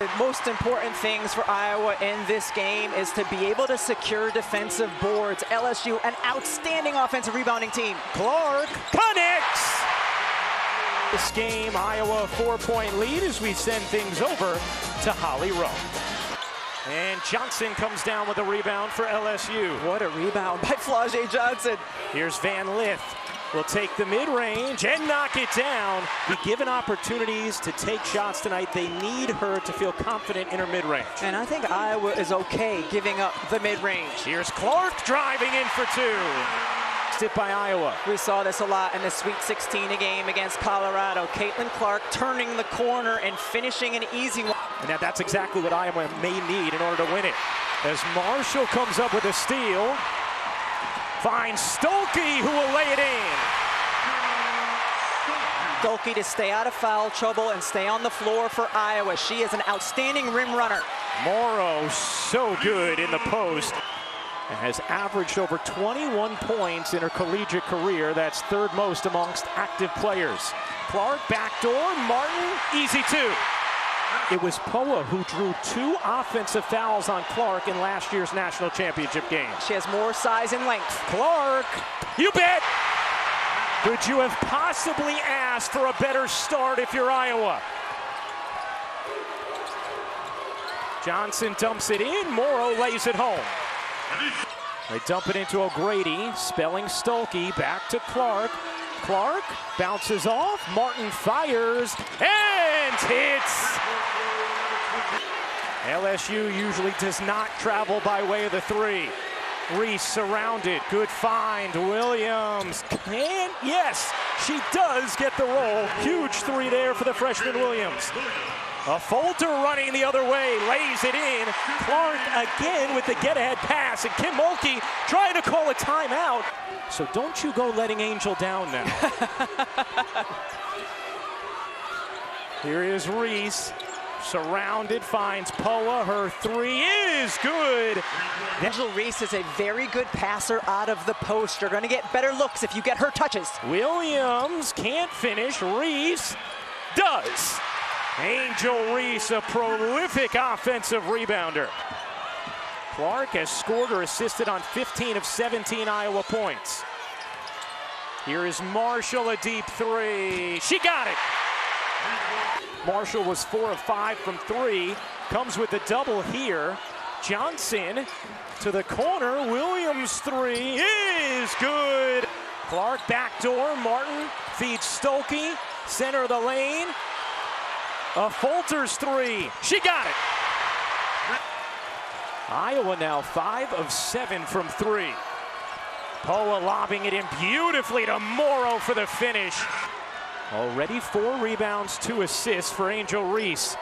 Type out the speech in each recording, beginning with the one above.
The most important things for Iowa in this game is to be able to secure defensive boards. LSU, an outstanding offensive rebounding team. Clark connects! This game, Iowa a 4-point lead as we send things over to Holly Rowe. And Johnson comes down with a rebound for LSU. What a rebound by Flau'jae Johnson. Here's Van Lith. Will take the mid-range and knock it down. Be given opportunities to take shots tonight. They need her to feel confident in her mid-range. And I think Iowa is okay giving up the mid-range. Here's Clark driving in for two. Tip by Iowa. We saw this a lot in the Sweet 16 game against Colorado. Caitlin Clark turning the corner and finishing an easy one. And that's exactly what Iowa may need in order to win it. As Marshall comes up with a steal. Finds Stolke, who will lay it in. Stolke to stay out of foul trouble and stay on the floor for Iowa. She is an outstanding rim runner. Morrow, so good in the post. And has averaged over 21 points in her collegiate career. That's third most amongst active players. Clark, backdoor, Martin, easy two. It was Poa who drew 2 offensive fouls on Clark in last year's national championship game. She has more size and length. Clark, you bet! Could you have possibly asked for a better start if you're Iowa? Johnson dumps it in, Morrow lays it home. They dump it into O'Grady, spelling Stolke, back to Clark. Clark bounces off, Martin fires, and hits! LSU usually does not travel by way of the three. Reese surrounded, good find, Williams, and yes, she does get the roll. Huge three there for the freshman Williams. A Folter running the other way, lays it in. Clark again with the get-ahead pass, and Kim Mulkey trying to call a timeout. So don't you go letting Angel down now. Here is Reese, surrounded, finds Poa, her three is good. Angel Reese is a very good passer out of the post. You're gonna get better looks if you get her touches. Williams can't finish, Reese does. Angel Reese, a prolific offensive rebounder. Clark has scored or assisted on 15 of 17 Iowa points. Here is Marshall, a deep three. She got it. Marshall was 4 of 5 from 3. Comes with a double here. Johnson to the corner. Williams three is good. Clark backdoor. Martin feeds Stolke. Center of the lane. A Folter's three. She got it. Iowa now 5 of 7 from 3. Poa lobbing it in beautifully to Morrow for the finish. Already 4 rebounds, 2 assists for Angel Reese.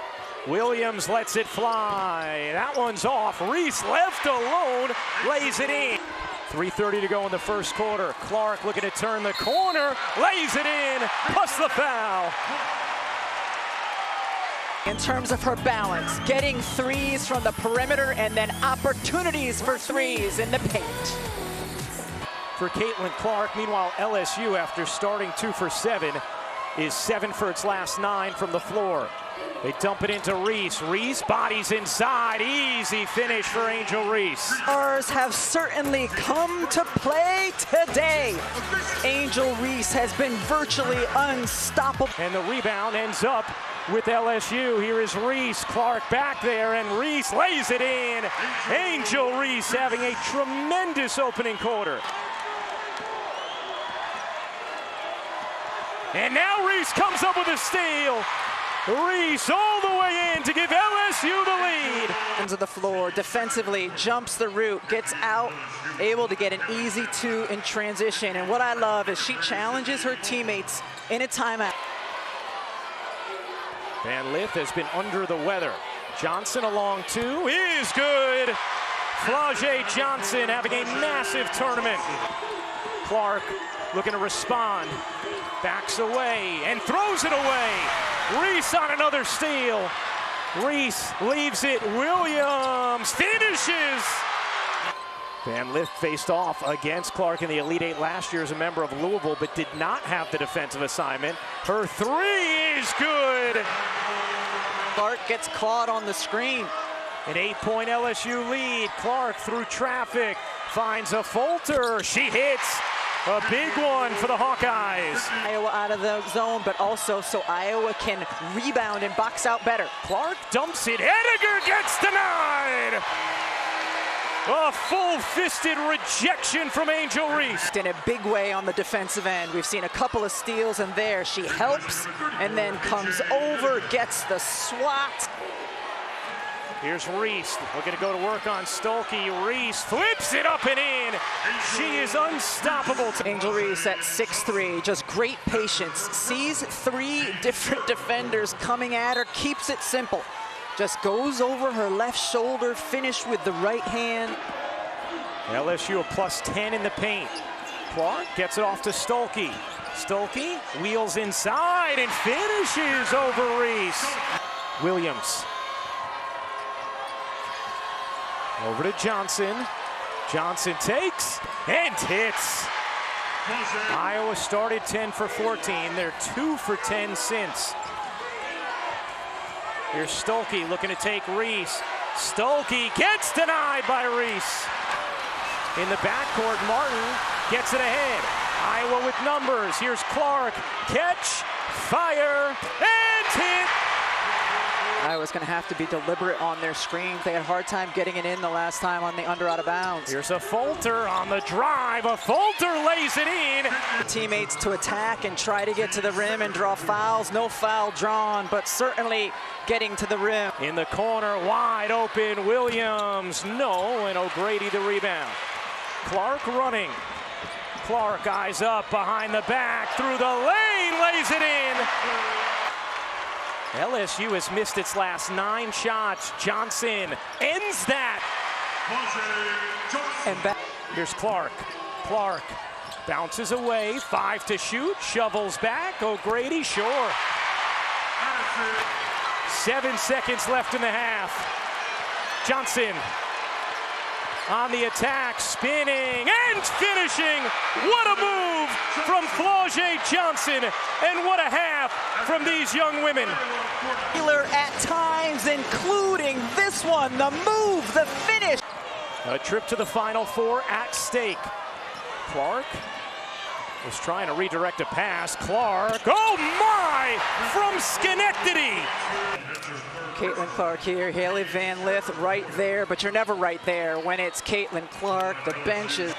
Williams lets it fly. That one's off. Reese left alone, lays it in. 3:30 to go in the first quarter. Clark looking to turn the corner, lays it in, plus the foul. In terms of her balance, getting threes from the perimeter and then opportunities for threes in the paint. For Caitlin Clark, meanwhile, LSU, after starting 2 for 7, is 7 for its last 9 from the floor. They dump it into Reese. Reese bodies inside. Easy finish for Angel Reese. Stars have certainly come to play today. Angel Reese has been virtually unstoppable. And the rebound ends up with LSU. Here is Reese. Clark back there, and Reese lays it in. Angel Reese having a tremendous opening quarter. And now Reese comes up with a steal. Reese all the way in to give LSU the lead. Ends of the floor, defensively, jumps the route, gets out, able to get an easy 2 in transition. And what I love is she challenges her teammates in a timeout. Van Lith has been under the weather. Johnson along 2 is good. Flau'jae Johnson having a massive tournament. Clark looking to respond. Backs away and throws it away. Reese on another steal. Reese leaves it. Williams finishes. Van Lith faced off against Clark in the Elite 8 last year as a member of Louisville, but did not have the defensive assignment. Her three is good. Clark gets caught on the screen. An 8-point LSU lead. Clark through traffic finds a Fulter. She hits a big one for the Hawkeyes. Iowa out of the zone, but also so Iowa can rebound and box out better. Clark dumps it. Henniger gets denied. A full-fisted rejection from Angel Reese. In a big way on the defensive end. We've seen a couple of steals, and there she helps and then comes over, gets the swat. Here's Reese looking to go to work on Stolke. Reese flips it up and in. She is unstoppable. Angel Reese at 6'3", just great patience. Sees 3 different defenders coming at her, keeps it simple. Just goes over her left shoulder, finished with the right hand. LSU a +10 in the paint. Clark gets it off to Stolke. Stolke wheels inside and finishes over Reese. Williams. Over to Johnson. Johnson takes and hits. Iowa started 10 for 14. They're 2 for 10 since. Here's Stolke looking to take Reese. Stolke gets denied by Reese. In the backcourt, Martin gets it ahead. Iowa with numbers. Here's Clark. Catch, fire, and hit. Iowa's going to have to be deliberate on their screens. They had a hard time getting it in the last time on the under out of bounds. Here's a Fulter on the drive. A Fulter lays it in. Teammates to attack and try to get to the rim and draw fouls. No foul drawn, but certainly getting to the rim. In the corner, wide open, Williams. No, and O'Grady the rebound. Clark running. Clark eyes up behind the back, through the lane, lays it in. LSU has missed its last 9 shots. Johnson ends that. And back. Here's Clark. Clark bounces away, 5 to shoot, shovels back. O'Grady, sure. 7 seconds left in the half. Johnson on the attack, spinning and finishing. What a move from Flau'jae Johnson, and what a half from these young women. At times, including this one, the move, the finish. A trip to the Final Four at stake. Clark was trying to redirect a pass. Clark, oh my, from Schenectady. Caitlin Clark here, Haley Van Lith right there, but you're never right there when it's Caitlin Clark. The benches.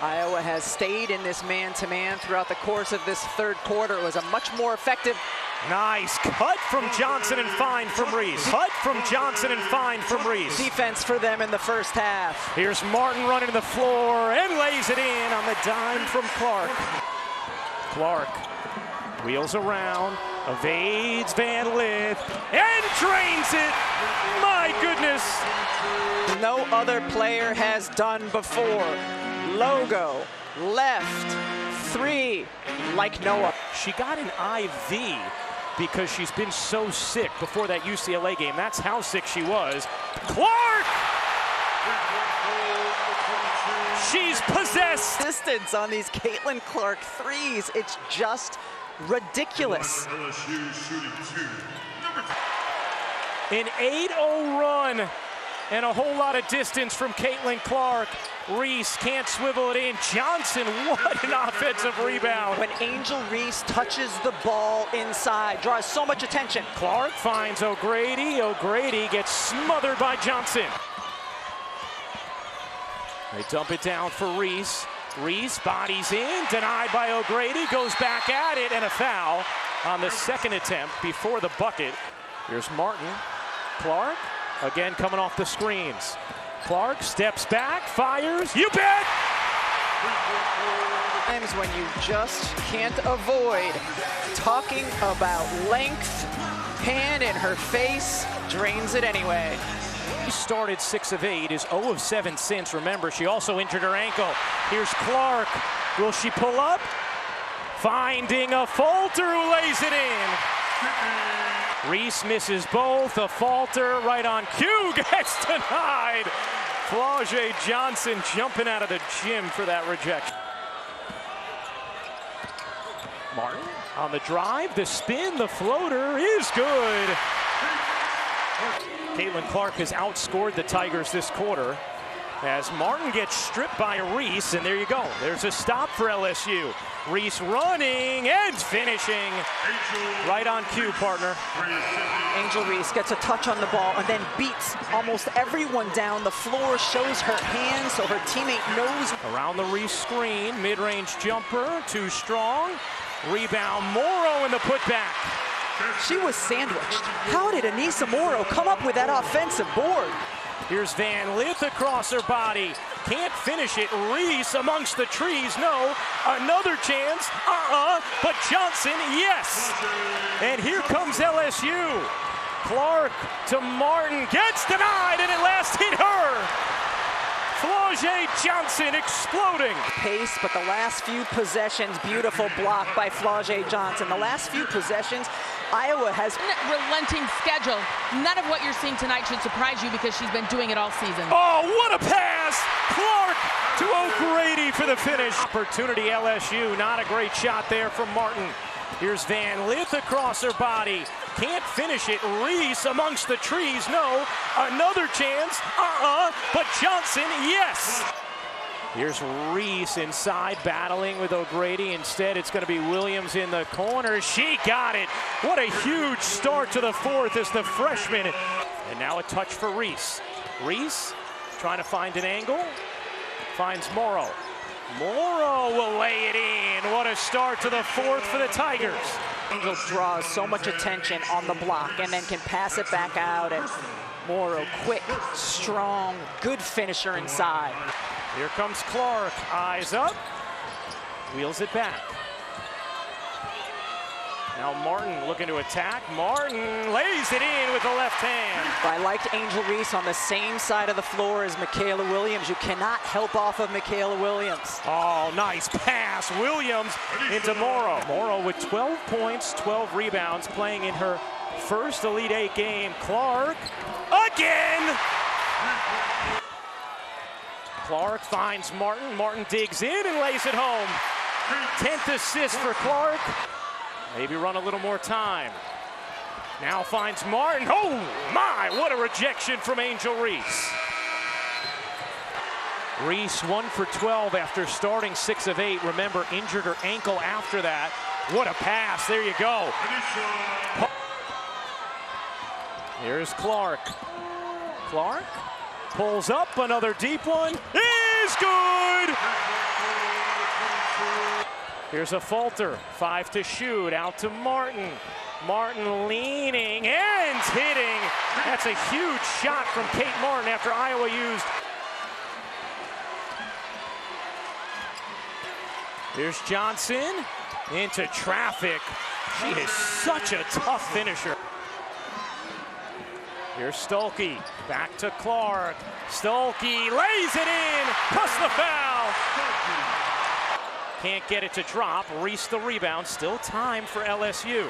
Iowa has stayed in this man-to-man throughout the course of this third quarter. It was a much more effective. Nice cut from Johnson and fine from Reese. Cut from Johnson and fine from Reese. Defense for them in the first half. Here's Martin running to the floor and lays it in on the dime from Clark. Clark wheels around, evades Van Lith, and drains it. My goodness. No other player has done before. Logo, left, 3, like Noah. She got an IV because she's been so sick before that UCLA game. That's how sick she was. Clark! She's possessed. Distance on these Caitlin Clark threes, it's just ridiculous. An 8-0 run and a whole lot of distance from Caitlin Clark. Reese can't swivel it in. Johnson, what an offensive rebound. When Angel Reese touches the ball inside, draws so much attention. Clark finds O'Grady. O'Grady gets smothered by Johnson. They dump it down for Reese. Reese bodies in, denied by O'Grady, goes back at it, and a foul on the second attempt before the bucket. Here's Martin. Clark, again coming off the screens. Clark steps back, fires, you bet! Times when you just can't avoid talking about length, hand in her face, drains it anyway. She started 6 of 8, is 0 of 7 since. Remember, she also injured her ankle. Here's Clark. Will she pull up? Finding a Fulter who lays it in. Reese misses both. A Fulter right on cue gets denied. Flau'jae Johnson jumping out of the gym for that rejection. Martin on the drive, the spin, the floater is good. Caitlin Clark has outscored the Tigers this quarter as Martin gets stripped by Reese, and there you go. There's a stop for LSU. Reese running and finishing right on cue, partner. Angel Reese gets a touch on the ball and then beats almost everyone down the floor, shows her hands so her teammate knows. Around the Reese screen, mid-range jumper, too strong. Rebound, Morrow in the putback. She was sandwiched. How did Anissa Morrow come up with that offensive board? Here's Van Lith across her body. Can't finish it. Reese amongst the trees. No. Another chance. But Johnson, yes. And here comes LSU. Clark to Martin. Gets denied, and it last hit her. Flau'jae Johnson exploding. Pace, but the last few possessions, beautiful block by Flau'jae Johnson. The last few possessions, Iowa has relenting schedule. None of what you're seeing tonight should surprise you because she's been doing it all season. Oh, what a pass! Clark to O'Grady for the finish. Opportunity LSU, not a great shot there from Martin. Here's Van Lith across her body. Can't finish it. Reese amongst the trees. No. Another chance. But Johnson, yes. Here's Reese inside battling with O'Grady. Instead, it's going to be Williams in the corner. She got it. What a huge start to the fourth as the freshman. And now a touch for Reese. Reese trying to find an angle. Finds Morrow. Morrow will lay it in. What a start to the fourth for the Tigers. Angel draws so much attention on the block and then can pass it back out. And Morrow, quick, strong, good finisher inside. Here comes Clark, eyes up, wheels it back. Now Martin looking to attack. Martin lays it in with the left hand. I liked Angel Reese on the same side of the floor as Michaela Williams. You cannot help off of Michaela Williams. Oh, nice pass. Williams into Morrow. Morrow with 12 points, 12 rebounds, playing in her first Elite Eight game. Clark again. Clark finds Martin. Martin digs in and lays it home. 10th assist for Clark. Maybe run a little more time. Now finds Martin. Oh my, what a rejection from Angel Reese. Reese 1 for 12 after starting 6 of 8. Remember, injured her ankle after that. What a pass, there you go. Here's Clark. Clark pulls up, another deep one. Is good! Here's a falter, 5 to shoot, out to Martin. Martin leaning and hitting. That's a huge shot from Kate Martin after Iowa used. Here's Johnson into traffic. She is such a tough finisher. Here's Stolke, back to Clark. Stolke lays it in, plus the foul. Can't get it to drop. Reese the rebound. Still time for LSU.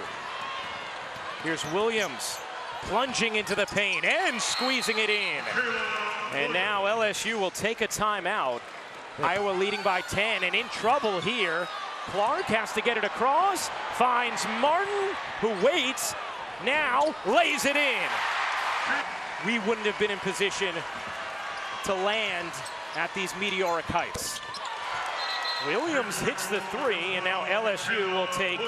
Here's Williams plunging into the paint and squeezing it in. And now LSU will take a timeout. Iowa leading by 10 and in trouble here. Clark has to get it across. Finds Martin, who waits. Now lays it in. We wouldn't have been in position to land at these meteoric heights. Williams hits the three, and now LSU will take.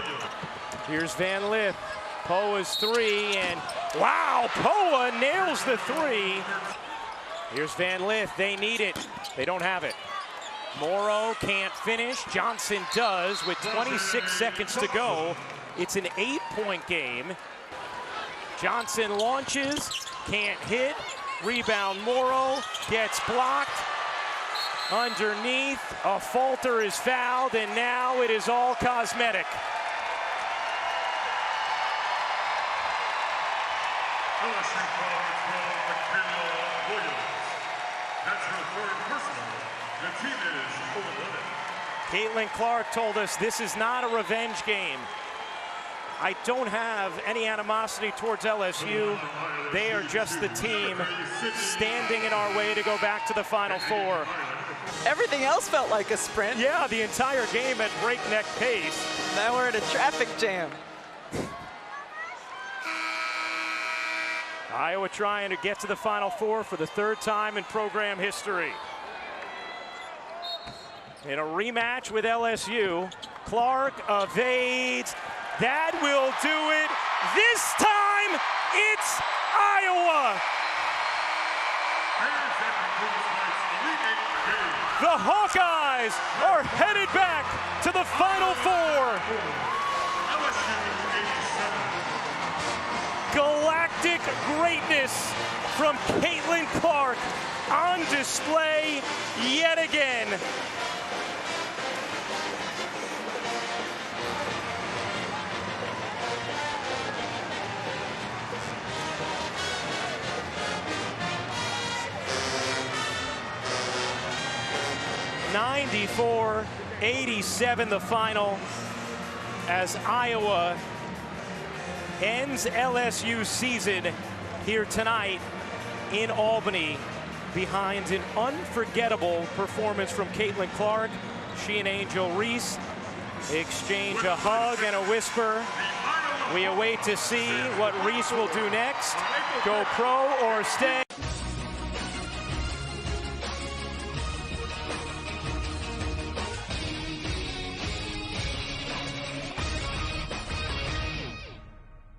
Here's Van Lith. Poa's three, and wow, Poa nails the three. Here's Van Lith. They need it. They don't have it. Morrow can't finish. Johnson does with 26 seconds to go. It's an 8-point game. Johnson launches, can't hit. Rebound Morrow, gets blocked. Underneath, a falter is fouled, and now it is all cosmetic. LSU foul Michaela Williams. That's her third personal. The team is 0-11. Caitlin Clark told us this is not a revenge game. I don't have any animosity towards LSU. They are just the team standing in our way to go back to the Final Four. Everything else felt like a sprint. Yeah, the entire game at breakneck pace. Now we're in a traffic jam. Iowa trying to get to the Final Four for the third time in program history. In a rematch with LSU, Clark evades. That will do it. This time, it's Iowa. The Hawkeyes are headed back to the Final Four. Galactic greatness from Caitlin Clark on display yet again. (94-87) the final as Iowa ends LSU season here tonight in Albany behind an unforgettable performance from Caitlin Clark. She and Angel Reese exchange a hug and a whisper. We await to see what Reese will do next. Go pro or stay.